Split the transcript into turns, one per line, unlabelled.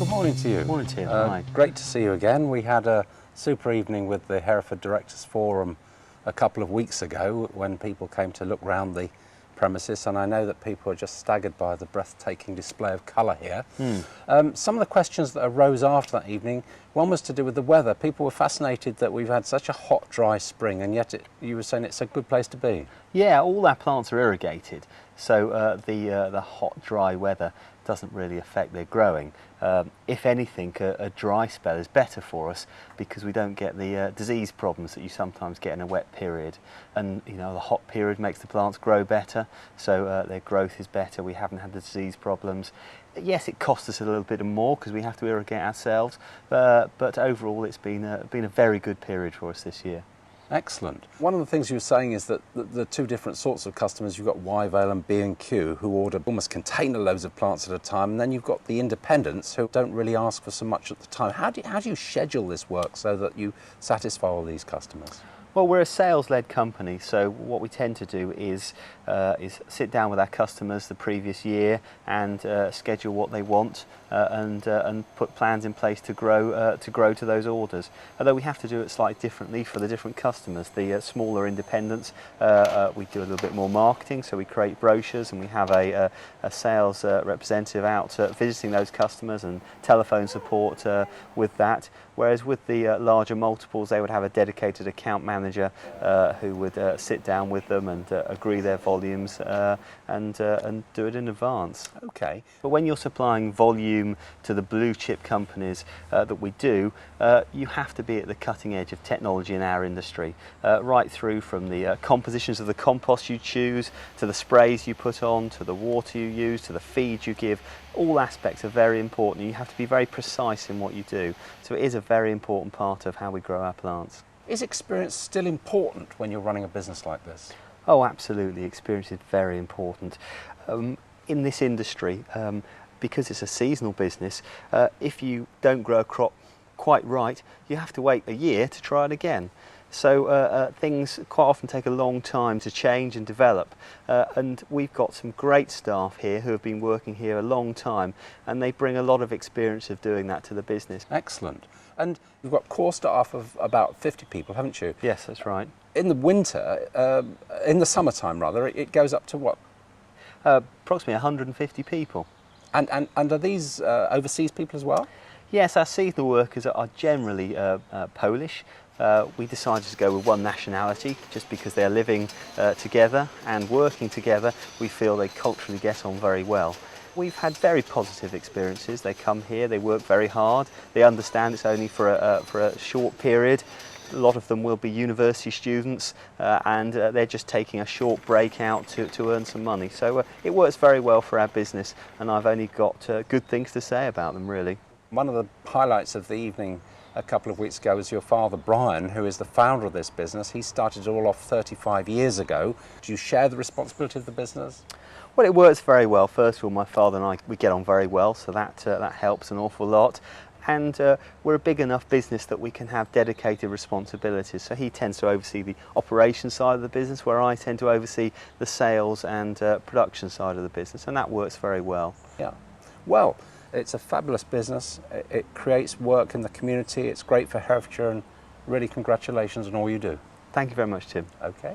good morning to you.
Morning, Tim. Hi.
Great to see you again. We had a super evening with the Hereford Directors Forum a couple of weeks ago when people came to look round the premises, and I know that people are just staggered by the breathtaking display of colour here. Some of the questions that arose after that evening, one was to do with the weather. People were fascinated that we've had such a hot, dry spring, and yet you were saying it's a good place to be.
Yeah, all our plants are irrigated, so the hot, dry weather doesn't really affect their growing. If anything, a dry spell is better for us because we don't get the disease problems that you sometimes get in a wet period. And the hot period makes the plants grow better, so their growth is better. We haven't had the disease problems. Yes, it costs us a little bit more because we have to irrigate ourselves, but overall it's been a very good period for us this year.
Excellent. One of the things you were saying is that the two different sorts of customers, you've got Y-Vale and B&Q, who order almost container loads of plants at a time, and then you've got the independents who don't really ask for so much at the time. How do you schedule this work so that you satisfy all these customers?
Well, we're a sales-led company, so what we tend to do is sit down with our customers the previous year and schedule what they want and put plans in place to grow to those orders. Although we have to do it slightly differently for the different customers. The smaller independents, we do a little bit more marketing, so we create brochures and we have a sales representative out visiting those customers and telephone support with that. Whereas with the larger multiples, they would have a dedicated account manager who would sit down with them and agree their volumes and do it in advance.
Okay.
But when you're supplying volume to the blue chip companies that we do, you have to be at the cutting edge of technology in our industry, right through from the compositions of the compost you choose, to the sprays you put on, to the water you use, to the feed you give. All aspects are very important. You have to be very precise in what you do. So it is a very important part of how we grow our plants.
Is experience still important when you're running a business like this?
Oh, absolutely. Experience is very important. In this industry, because it's a seasonal business, if you don't grow a crop quite right, you have to wait a year to try it again. So things quite often take a long time to change and develop, and we've got some great staff here who have been working here a long time, and they bring a lot of experience of doing that to the business.
Excellent. And you've got core staff of about 50 people, haven't you?
Yes, that's right.
In the winter, in the summertime rather, it goes up to what?
Approximately 150 people.
And are these overseas people as well?
Yes, our seasonal workers are generally Polish. We decided to go with one nationality just because they're living together and working together. We feel they culturally get on very well. We've had very positive experiences. They come here, they work very hard, they understand it's only for a short period. A lot of them will be university students and they're just taking a short break out to earn some money. So it works very well for our business, and I've only got good things to say about them, really.
One of the highlights of the evening a couple of weeks ago was your father, Brian, who is the founder of this business. He started it all off 35 years ago. Do you share the responsibility of the business?
Well, it works very well. First of all, my father and I, we get on very well, so that helps an awful lot. And we're a big enough business that we can have dedicated responsibilities. So he tends to oversee the operations side of the business, where I tend to oversee the sales and production side of the business, and that works very well.
Yeah. Well, it's a fabulous business. It creates work in the community. It's great for Herefordshire, and really congratulations on all you do.
Thank you very much, Tim.
Okay.